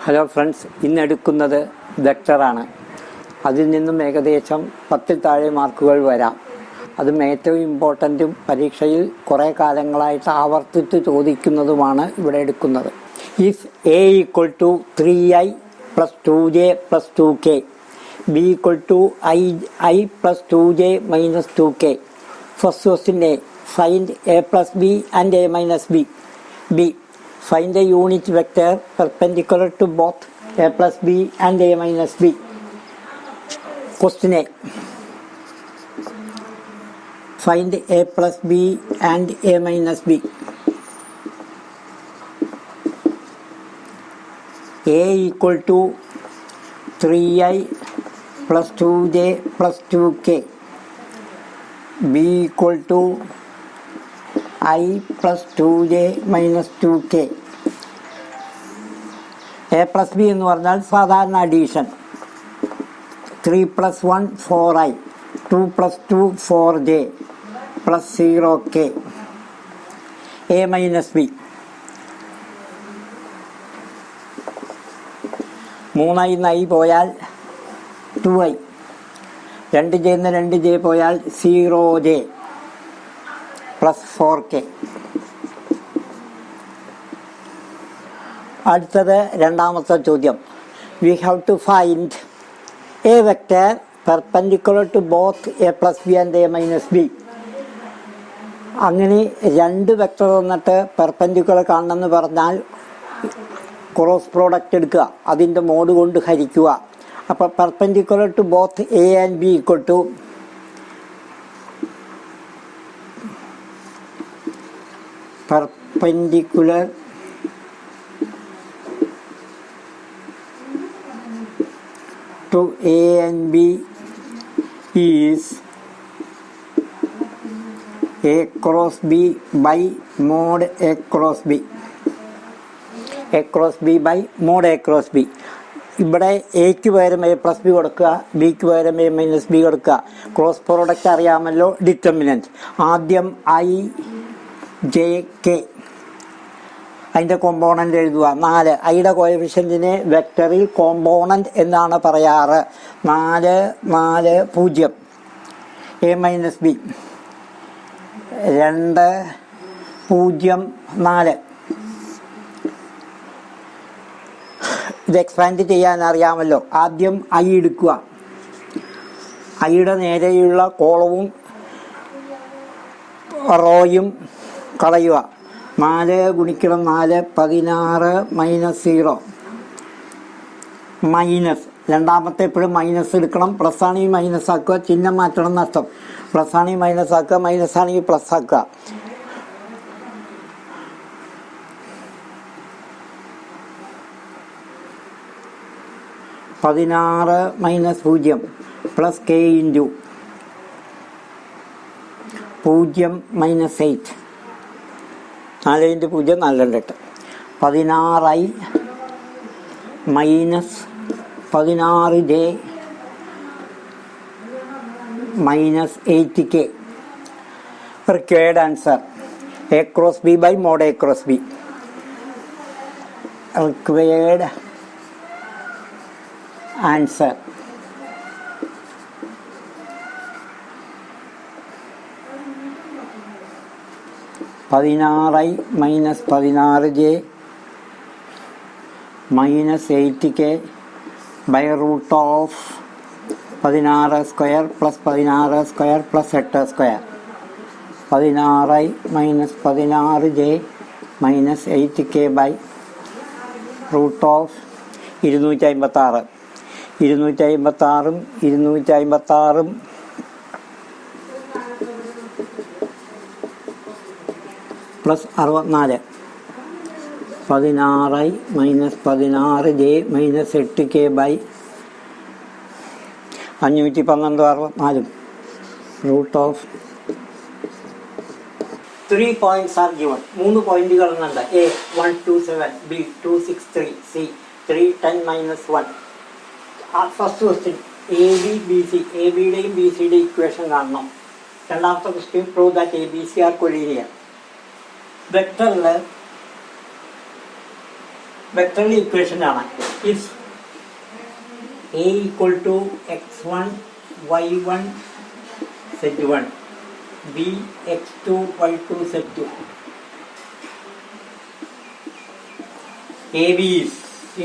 Hello friends, ഇന്നെടുക്കുന്നത് വെക്ടറാണ്. അതിൽ നിന്നും ഏകദേശം 10 താഴെ മാർക്കുകൾ വരാം. അതും ഏറ്റവും ഇമ്പോർട്ടൻറ്റും പരീക്ഷയിൽ കുറേ കാലങ്ങളായിട്ട് ആവർത്തിച്ച് ചോദിക്കുന്നതുമാണ് ഇവിടെ എടുക്കുന്നത്. If A equal to 3i + 2j + 2k, b equal to i + 2j - 2k. First question a, find a + b and a - b. b, find a unit vector perpendicular to both a plus b and a minus b. Question A, find a plus b and a minus b. A equal to 3i plus 2j plus 2k. B equal to I plus 2j minus 2k. A plus b എന്ന് പറഞ്ഞാൽ സാധാരണ addition. 3 + 1 4i, 2 + 2 4j plus 0k. A minus b, 3i i പോയാൽ 2i, 2j 2j പോയാൽ 0j plus 4k. അടുത്തത് രണ്ടാമത്തെ ചോദ്യം. We have to find a vector perpendicular to both a plus b and a minus b. അങ്ങനെ രണ്ട് vector വന്നിട്ട് perpendicular കാണണമെന്ന് പറഞ്ഞാൽ ക്രോസ് പ്രോഡക്റ്റ് എടുക്കുക, അതിൻ്റെ മോഡ് കൊണ്ട് ഹരിക്കുക. അപ്പോൾ perpendicular to both a and b equal to perpendicular to A and B is A cross B by mod A cross B. A cross B by mod A cross B. ഇവിടെ എക്ക് പകരം A plus B കൊടുക്കുക, ബിക്ക് പകരം A minus B കൊടുക്കുക. Cross product അറിയാമല്ലോ, determinant. ആദ്യം I J K, അതിൻ്റെ കോമ്പോണൻ്റ് എഴുതുക. 4, ഐയുടെ കോഎഫിഷ്യൻറ്റിനെ വെക്ടറിൽ കോമ്പോണൻ്റ് എന്നാണ് പറയാറ്. 4 4 0. A minus B 2 0 4. ഇത് എക്സ്പാൻഡ് ചെയ്യാൻ അറിയാമല്ലോ. ആദ്യം ഐ എടുക്കുക, ഐയുടെ നേരെയുള്ള കോളവും റോയും കളയുക. 4 ഗുണിക്കണം 4 16 - 0 മൈനസ്. രണ്ടാമത്തെ എപ്പോഴും മൈനസ് എടുക്കണം. പ്ലസ് ആണെങ്കിൽ മൈനസ് ആക്കുക, ചിഹ്നം മാറ്റണം നഷ്ടം. പ്ലസ് ആണെങ്കിൽ മൈനസ് ആക്കുക, മൈനസ് ആണെങ്കിൽ പ്ലസ് ആക്കുക. -16 - 0 plus k into 0 - 8. 4 × 0 4 × 8. 16i minus 16j minus 8k. Required answer A cross B by mod A cross B. Required answer 16i minus 16j minus 8k by root of 16 square plus 16 square plus 8 square. 16i minus 16j minus 8k by root of 256. 256 256 plus 64. 16i minus 16j minus 8k by 512 64. Root of 3 points are given. 3 പോയിന്റുകൾ എന്നുണ്ട്. A 127, B 263, C 310 - 1. First question A B B C, A ബിയുടെയും B സിയുടെയും equation കാണണം. രണ്ടാമത്തെ question prove that A B C are collinear. വെക്ടറിൽ vector equation ആണ്. If A equal to x1 y1 z1 b x2 y2 z2 AB is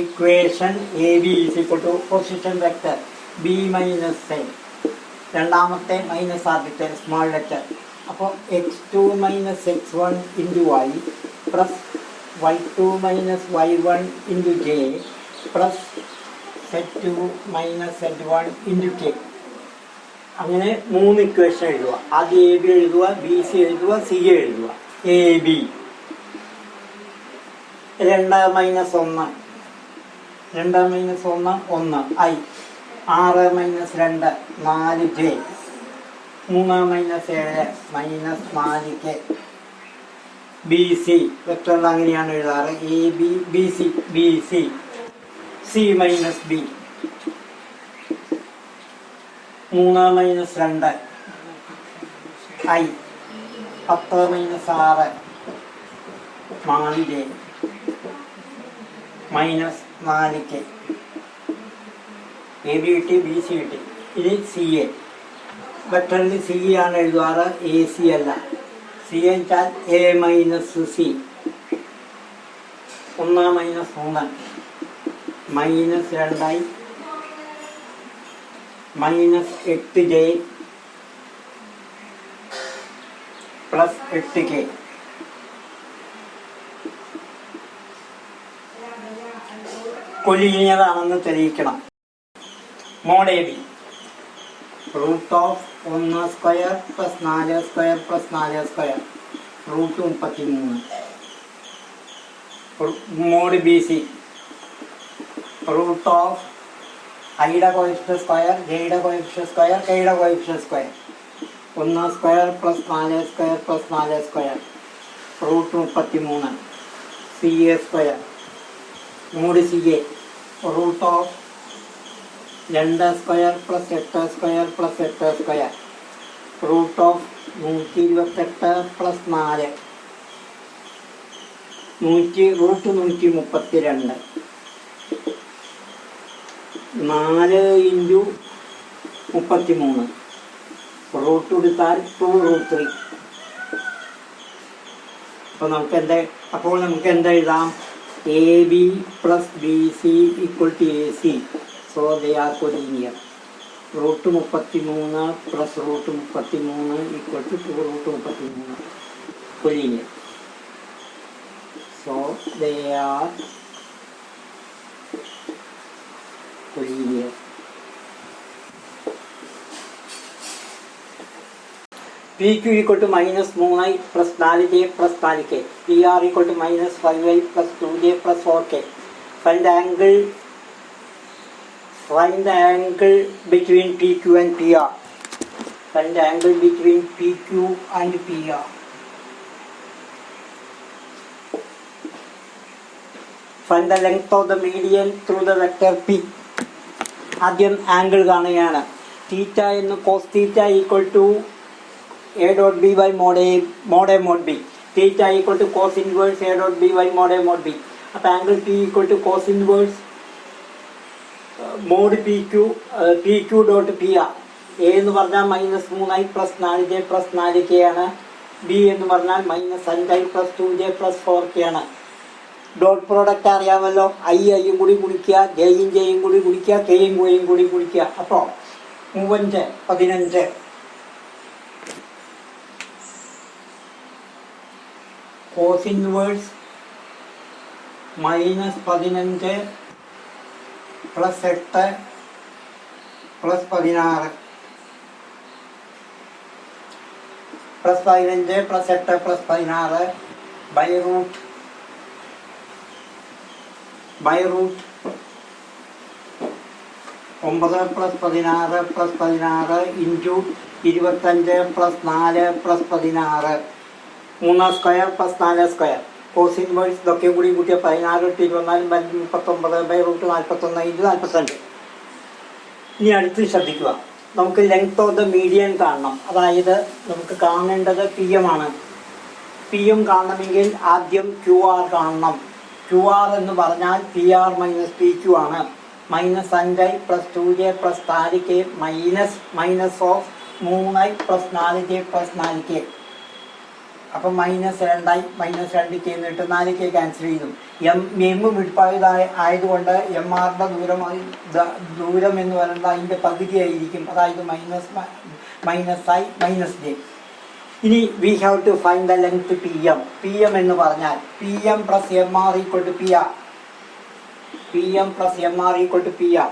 equation AB is equal to position vector b minus a, രണ്ടാമത്തെ minus ആദ്യത്തെ small letter. അപ്പോൾ x2 minus x1 into y plus y2 minus y1 into j plus z2 minus z1 into k. അങ്ങനെ 3 equation എഴുതുക. ആദ്യം A B എഴുതുക, B C എഴുതുക, C A എഴുതുക. A B 2 minus 1 2 minus 1 1 I 6 minus 2 4 J 3 minus 7 minus 4 K. B C വെക്ടറിൽ അങ്ങനെയാണ് എഴുതാറ്. A B B C B c c minus b 3 minus 2 i 10 minus 6 4 j minus 4 k. A b കിട്ടി, b c കിട്ടി. ഇനി c a വെക്ടറിൽ c ആണ് എഴുതാറ്, a c അല്ല. സി വെച്ചാൽ a minus c 1 minus 3 minus 2 minus 8 j plus 8 k. Collinear ആണെന്ന് തെളിയിക്കണം. Mod a b root of 1 square plus 4 square plus 4 square root 33. Mod b C root of ഐയുടെ coefficient square ജെയുടെ coefficient square കെയുടെ coefficient square 1 square plus 4 square plus 4 square root 33 c a square. Mod c a root of 2 square plus 8 square plus 8 square root of 128 plus 4 root 132 4 into 33 root എടുത്താൽ 2 root 3. അപ്പോൾ നമുക്ക് എന്താ എഴുതാം? A b plus b c equal to a c. So they are collinear. Root 33 plus root 33 equal to 2 root 33 collinear. So they are collinear. P q equal to -3i plus 4j plus 4k. P r equal to -5i plus 2j plus 4k. Find the angle between PQ and PR. Find the angle between PQ and PR. Find the length of the median through the vector P. ആദ്യം angle കാണുകയാണ്. Theta എന്ന് cos theta equal to A dot B by mod A mod B. Theta equal to cos inverse A dot B by mod A mod B. അപ്പോൾ angle P equal to cos inverse mod P Q dot P R. A എന്ന് പറഞ്ഞാൽ -3i plus 4j plus 4k ആണ്. B എന്ന് പറഞ്ഞാൽ -5i plus 2j plus 4k ആണ്. Dot product അറിയാമല്ലോ. ഐയും കൂടി ഗുണിക്കുക, ജെയും കൂടി ഗുണിക്കുക, കെയും കൂടി ഗുണിക്കുക. അപ്പോൾ 3 15 cos inverse -15 plus 8 plus 16 plus 15 plus 8 plus 16 by root 9 plus 16 plus 16 into 25 plus 4 plus 16 3 square plus 4 square. Cos inverse ഇതൊക്കെ കൂടി കൂട്ടിയ 16 × 24 39 ബൈ റൂട്ട് 41 ഇൻറ്റു 45. ഇനി അടുത്ത് ശ്രദ്ധിക്കുക. നമുക്ക് ലെങ്ത് ഓഫ് ദ മീഡിയൻ കാണണം. അതായത് നമുക്ക് കാണേണ്ടത് പി എം ആണ്. പി എം കാണണമെങ്കിൽ ആദ്യം ക്യു ആർ കാണണം. Q 2r എന്ന് പറഞ്ഞാൽ PR മൈനസ് PQ ആണ്. Minus 5i plus 2j plus 4k minus of 3i plus 4j plus 4k. അപ്പം മൈനസ് 2i മൈനസ് 2k എന്നിട്ട് 4k ക്യാൻസൽ ചെയ്തു. എം വിട്ടുപോയതായ ആയതുകൊണ്ട് MRയുടെ ദൂരം എന്ന് പറയുന്നത് അതിൻ്റെ പകുതിയായിരിക്കും. അതായത് മൈനസ് i മൈനസ് j. ഇനി we have to find the length PM. PM എന്ന് പറഞ്ഞാൽ PM plus MR equal to PR. PM plus MR equal to PR.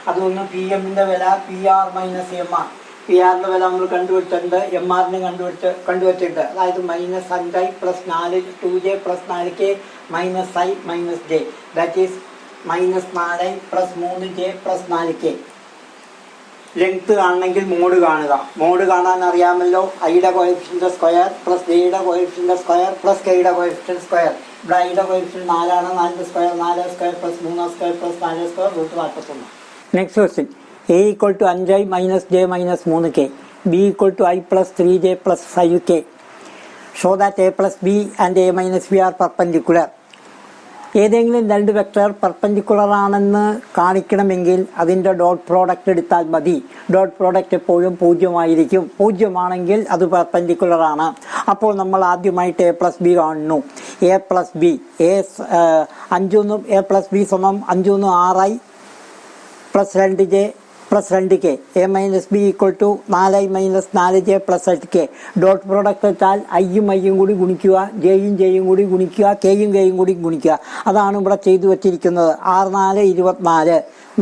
അതൊന്ന് PMൻ്റെ വില PR മൈനസ് MR. PRൻ്റെ വില നമ്മൾ കണ്ടുപിടിച്ചിട്ടുണ്ട്, MRനെ കണ്ടുവച്ചിട്ടുണ്ട്. അതായത് minus 5i plus 2j plus 4k minus i minus j. That is minus 4i plus 3j plus 4k. Length കാണണമെങ്കിൽ mod കാണുക. Mod കാണാൻ അറിയാമല്ലോ. ഐയുടെ കോഎഫിഷ്യൻ്റ് സ്ക്വയർ പ്ലസ് ജെയുടെ കോഎഫിഷ്യൻ്റ് സ്ക്വയർ പ്ലസ് കെയുടെ കോഎഫിഷ്യൻ്റ് സ്ക്വയർ. ഇവിടെ ഐയുടെ കോഎഫിഷ്യൻ്റ് 4 ആണ്. 4 square 4 square plus 3 square plus 4 square √41. Next question. A equal to 5i minus j minus 3k. B equal to i plus 3j plus 5k. Show that A plus B and A minus B are perpendicular. ഏതെങ്കിലും രണ്ട് vector perpendicular ആണെന്ന് കാണിക്കണമെങ്കിൽ അതിൻ്റെ dot product എടുത്താൽ മതി. Dot product എപ്പോഴും 0 ആയിരിക്കും. 0 ആണെങ്കിൽ അത് പെർപെൻഡിക്കുലർ ആണ്. അപ്പോൾ നമ്മൾ ആദ്യമായിട്ട് A പ്ലസ് B കാണുന്നു. A plus B A plus B സമം 5 6i plus 2j plus 2k. A minus B equal to 4i minus 4j plus 8k. Dot product വെച്ചാൽ ഐയും കൂടി ഗുണിക്കുക, ജെയും കൂടി ഗുണിക്കുക, കെയും കൂടി ഗുണിക്കുക. അതാണ് ഇവിടെ ചെയ്തു വച്ചിരിക്കുന്നത്. 6 4 24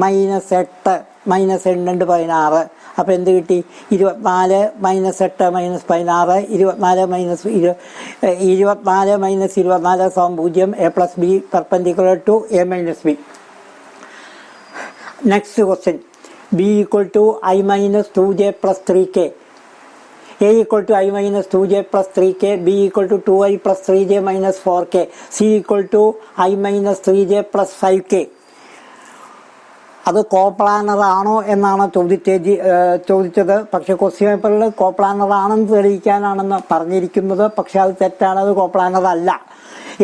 മൈനസ് 8 മൈനസ് 2 16. അപ്പോൾ എന്ത് കിട്ടി? 24 മൈനസ് 8 മൈനസ് 16. 24 മൈനസ് 24 സമം 0. A plus B perpendicular to A minus B. Next question. B equal to i minus 2j plus 3k. A equal to i minus 2j plus 3k. B equal to 2i plus 3j minus 4k. C equal to i minus 3j plus 5k. അത് coplanar ആണോ എന്നാണ് ചോദിച്ചത്. പക്ഷെ question പേപ്പറിൽ coplanar ആണെന്ന് തെളിയിക്കാനാണെന്ന് പറഞ്ഞിരിക്കുന്നത്. പക്ഷെ അത് തെറ്റാണ്. അത് കോപ്ലാനർ അല്ല.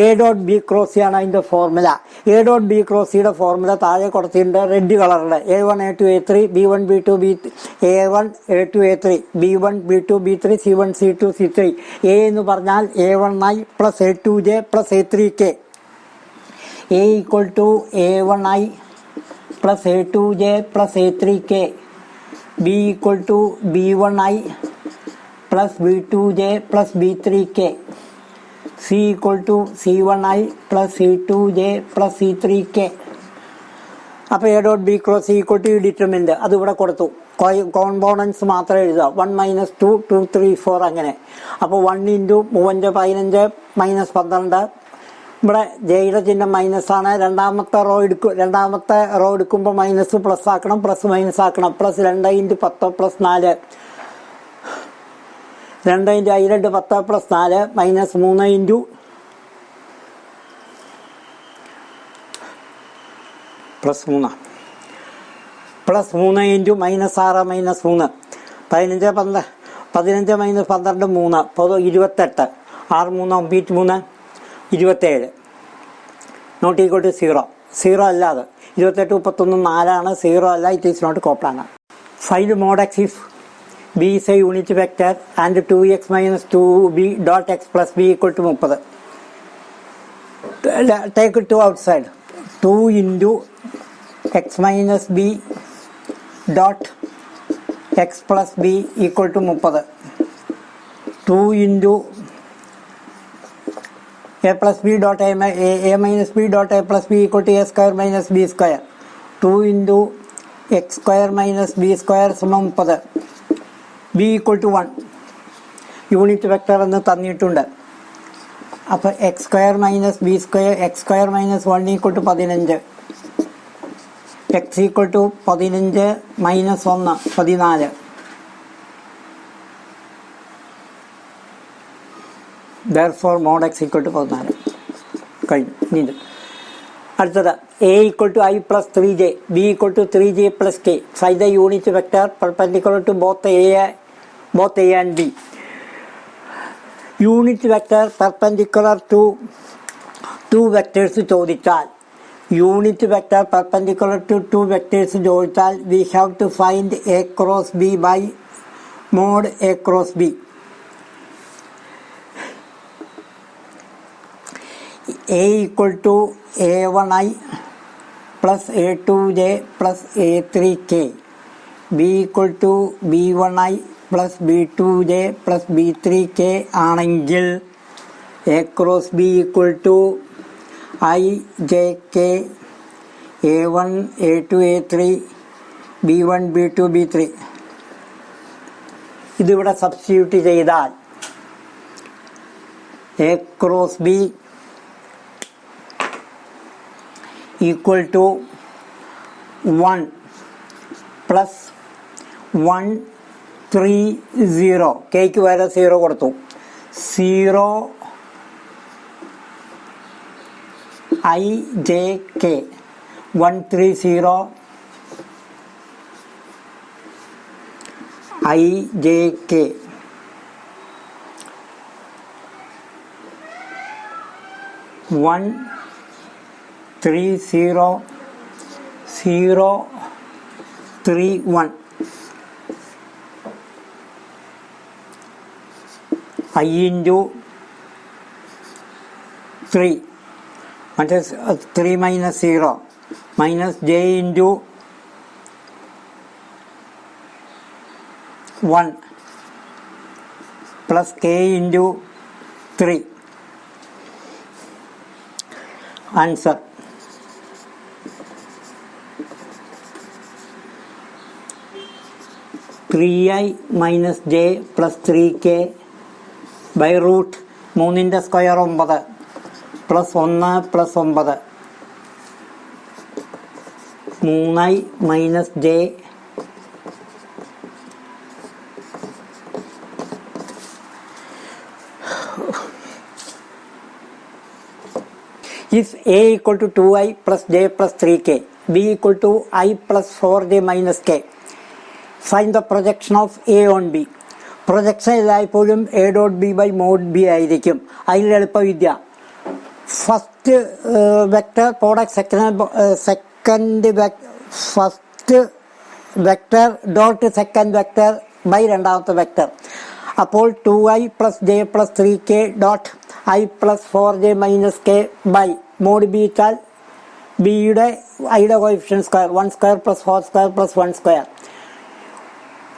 A ഡോട്ട് ബി ക്രോസ് ആണ് അതിൻ്റെ formula. A dot b cross സിയുടെ ഫോർമുല താഴെ കൊടുത്തിട്ടുണ്ട് റെഡ് കളറിൽ. A1 A2 A3 B1 B2 A1 A2 A3 B1 B2 B3 C1 C2 C3. A എന്ന് പറഞ്ഞാൽ A1i plus A2j plus A3k. A equal to A1i plus A2j plus A3k. B equal to B1i plus B2j plus B3k. C equal to C1i plus C2j plus C3k. അപ്പോൾ A dot b cross C equal to determinant അതിവിടെ കൊടുത്തു. Components മാത്രം എഴുതുക. 1 minus 2 2 3 4 അങ്ങനെ. അപ്പോൾ 1 into 3 15 minus 12. ഇവിടെ ജെയുടെ ചിഹ്നം മൈനസ് ആണ്. രണ്ടാമത്തെ റോ എടുക്കുമ്പോൾ മൈനസ് പ്ലസ് ആക്കണം, പ്ലസ് മൈനസ് ആക്കണം. Plus 2 into 10 plus 4. 2 into i 2 10 plus 4 minus 3 into plus 3 into minus 6 minus 3 15 minus 12 3 28. 6 3 ബീറ്റ് 3 27. നോട്ട് ഈക്വൽ ടു 0 അല്ല. അത് 28 31 4 0 അല്ല. It is not coplanar. Find mod x if B is a unit vector and 2x minus 2b dot x plus b equal to 30. Take it to outside. 2 into x minus b dot x plus b equal to 30. 2 into a plus b dot a minus b dot a plus b equal to a square minus b square. 2 into x square minus b square സമം 30. b equal to 1 unit vector എന്ന് തന്നിട്ടുണ്ട്. അപ്പോൾ x square minus b square x square minus 1 equal to 15. X equal to 15 minus 1 14. therefore mod x equal to 14 കഴിഞ്ഞു. ഇനി അടുത്തത് a equal to i plus 3j b equal to 3j plus k. Find the unit vector perpendicular to both a and b. Unit vector perpendicular to two vectors ചോദിച്ചാൽ unit vector perpendicular to two vectors ചോദിച്ചാൽ we have to find A cross B by mod A cross B. A equal to A1I plus A2J plus A3K, B equal to B1I plus B2J plus B3K ആണെങ്കിൽ A cross B equal to IJK A1 A2 A3 B1 B2 B3. ഇതിവിടെ substitute ചെയ്താൽ a cross B equal to 1 plus 1 3 0, കേക്ക് വരെ 0 കൊടുത്തു, 0 IJK 130 IJK 130 031 I into 3, that is 3 minus 0 minus J into 1 plus K into 3. Answer. (3I minus J plus 3K by root 3 square 9 plus 1 plus 9 3I minus J if A equal to 2I plus J plus 3K, B equal to I plus 4J minus K, find the projection of A on B. Projection എല്ലായ്പ്പോഴും A dot B by mod B ആയിരിക്കും. അതിൽ എളുപ്പവിദ്യ, first vector product first vector dot second vector by രണ്ടാമത്തെ വെക്റ്റർ. അപ്പോൾ 2I plus J plus 3K dot I plus 4J minus K by mod B ഇട്ടാൽ ബിയുടെ ഐയുടെ coefficient square 1 square plus 4 square plus 1 square.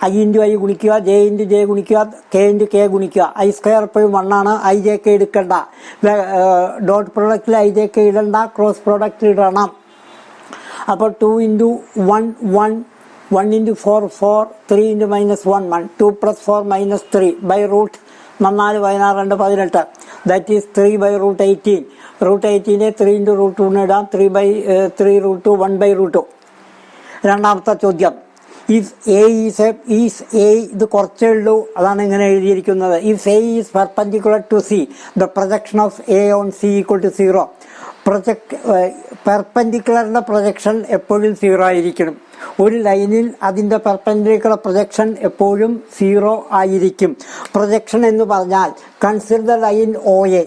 I into I ഗുണിക്കുക, J into J ഗുണിക്കുക, K into K ഗുണിക്കുക. I square എപ്പോഴും 1 ആണ്. IJK എടുക്കണ്ട, dot പ്രോഡക്റ്റിൽ IJK ഇടണ്ട, ക്രോസ് പ്രോഡക്റ്റ് ഇടണം. അപ്പോൾ 2 into 1 1, 1 into 4 4, 3 into minus 1 1, 2 plus 4 minus 3 by root 4 16 2 18, that is 3 by root 18. Root 18 3 into root 1 ഇടാം, 3 റൂട്ട് 2 1 ബൈ റൂട്ട് 2. രണ്ടാമത്തെ ചോദ്യം, ഇഫ് എ ഈസ് എ, ഇത് കുറച്ചേ ഉള്ളൂ, അതാണ് ഇങ്ങനെ എഴുതിയിരിക്കുന്നത്. If A is perpendicular to C, the projection of A on C equal to 0. പെർപെൻഡിക്കുലറിൻ്റെ പ്രൊജക്ഷൻ എപ്പോഴും 0 ആയിരിക്കണം. ഒരു ലൈനിൽ അതിൻ്റെ പെർപെൻഡിക്കുലർ പ്രൊജക്ഷൻ എപ്പോഴും 0 ആയിരിക്കും. പ്രൊജക്ഷൻ എന്ന് പറഞ്ഞാൽ consider the line OA,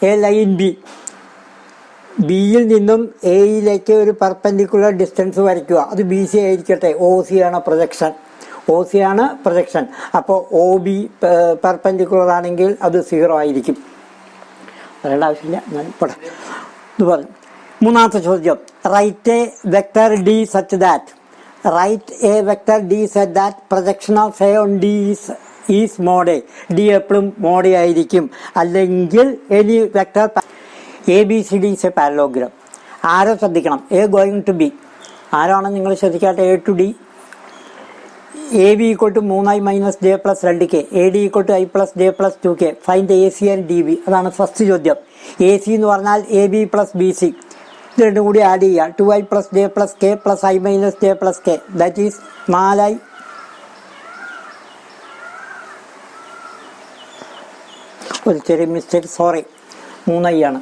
A line B, ബിയിൽ നിന്നും എയിലേക്ക് ഒരു പെർപെൻഡിക്കുലർ ഡിസ്റ്റൻസ് വരയ്ക്കുക, അത് BC ആയിരിക്കട്ടെ. OC ആണ് പ്രൊജക്ഷൻ, OC ആണ് പ്രൊജക്ഷൻ. അപ്പോൾ OB പെർപെൻഡിക്കുലർ ആണെങ്കിൽ അത് 0 ആയിരിക്കും. പറയേണ്ട ആവശ്യമില്ല, ഞാൻ പോട്ടെ ഇത് പറഞ്ഞു. മൂന്നാമത്തെ ചോദ്യം, write a vector d such that, write a vector d such that projection of A on d is mod. D എപ്പോഴും മോഡ് ആയിരിക്കും. അല്ലെങ്കിൽ any vector ABCD is a parallelogram. Arrow ശ്രദ്ധിക്കണം, A going to B ആരാണ് നിങ്ങൾ ശ്രദ്ധിക്കാട്ടെ. A to D, AB equal to 3I minus J plus 2K, AD equal to I plus J plus 2K, find AC and DB. അതാണ് first ചോദ്യം. AC എന്ന് പറഞ്ഞാൽ AB plus BC, ഇത് രണ്ടും കൂടി ആഡ് ചെയ്യുക. 2I plus J plus K plus I minus J plus K, that is 4I ഒരു ചെറിയ മിസ്റ്റേക്ക്, സോറി, 3I ആണ്.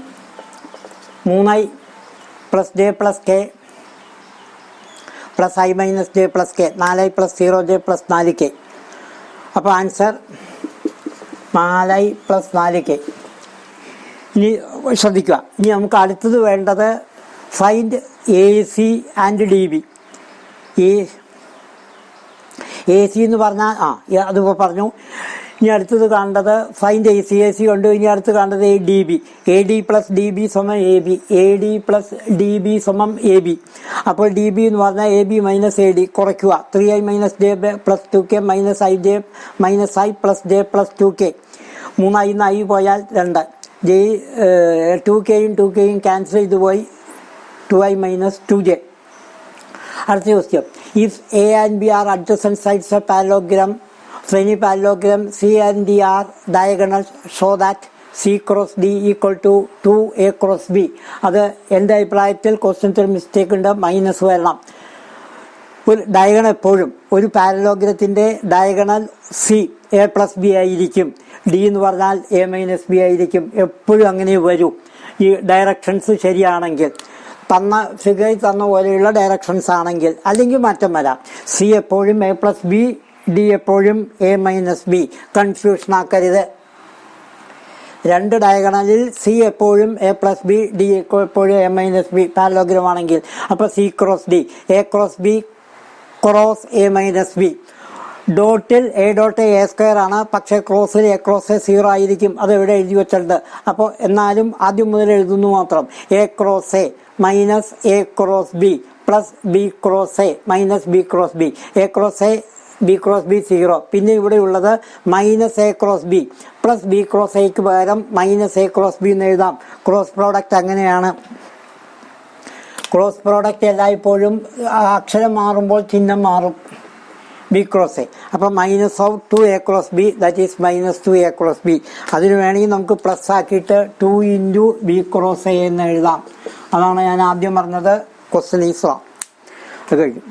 3I plus J plus K plus I minus J plus K, 4I plus 0J plus 4K, അപ്പോൾ answer 4i+4k. ഇനി ശ്രദ്ധിക്കുക. ഇനി നമുക്ക് അടുത്തത് വേണ്ടത് ഫൈൻഡ് AC ആൻഡ് DB. ഈ AC എന്ന് പറഞ്ഞാൽ അതിപ്പോൾ പറഞ്ഞു. ഇനി അടുത്തത് കാണേണ്ടത് ഫൈൻഡ് AC. AC കൊണ്ട് ഇനി അടുത്ത് കാണേണ്ടത് DB. AD + DB = AB. AD + DB = AB. അപ്പോൾ DB എന്ന് പറഞ്ഞാൽ AB - AD കുറയ്ക്കുക. 3i - j + 2k - i + j + 2k. 3i i പോയാൽ 2. 2kയും 2kയും ക്യാൻസൽ ചെയ്ത് പോയി. 2i - 2j. അടുത്ത question. If A and B are adjacent sides of parallelogram, any parallelogram C and D are diagonal, show that C cross D = 2A cross B. അത് എൻ്റെ അഭിപ്രായത്തിൽ ക്വസ്റ്റ്യൻസിൽ mistake ഉണ്ട്, minus വരണം. ഒരു ഡയഗണൽ എപ്പോഴും ഒരു പാരലോഗ്രത്തിൻ്റെ ഡയഗണൽ C A+B ആയിരിക്കും. D എന്ന് പറഞ്ഞാൽ A - B ആയിരിക്കും. എപ്പോഴും അങ്ങനെ വരും ഈ ഡയറക്ഷൻസ് ശരിയാണെങ്കിൽ, തന്ന ഫിഗറിൽ തന്ന പോലെയുള്ള ഡയറക്ഷൻസ് ആണെങ്കിൽ. അല്ലെങ്കിൽ മാറ്റം വരാം. C എപ്പോഴും A+B, D എപ്പോഴും A - B. കൺഫ്യൂഷൻ ആക്കരുത്. രണ്ട് ഡയഗണലിൽ C എപ്പോഴും A+B, D എപ്പോഴും A - B പാരലോഗ്രാം ആണെങ്കിൽ. അപ്പോൾ C cross D, A cross B cross A - B. ഡോട്ടിൽ A.A² ആണ്, പക്ഷേ ക്രോസിൽ A cross A 0 ആയിരിക്കും. അതെവിടെ എഴുതി വെച്ചിട്ടുണ്ട്. അപ്പോൾ എന്നാലും ആദ്യം മുതൽ എഴുതുന്നു മാത്രം. A cross A - A cross B + B cross A - B cross B. A cross A B cross B 0. പിന്നെ ഇവിടെ ഉള്ളത് -A cross B + B cross Aക്ക് പകരം -A cross B എന്ന് എഴുതാം. ക്രോസ് പ്രോഡക്റ്റ് അങ്ങനെയാണ്. ക്രോസ് പ്രോഡക്റ്റ് എല്ലായ്പ്പോഴും അക്ഷരം മാറുമ്പോൾ ചിഹ്നം മാറും. B cross A. അപ്പോൾ -2A cross B, that is -2A cross B. അതിന് വേണമെങ്കിൽ നമുക്ക് പ്ലസ് ആക്കിയിട്ട് 2 × B cross A എന്ന് എഴുതാം. അതാണ് ഞാൻ ആദ്യം പറഞ്ഞത്. Question is wrong. അത് കഴിയും.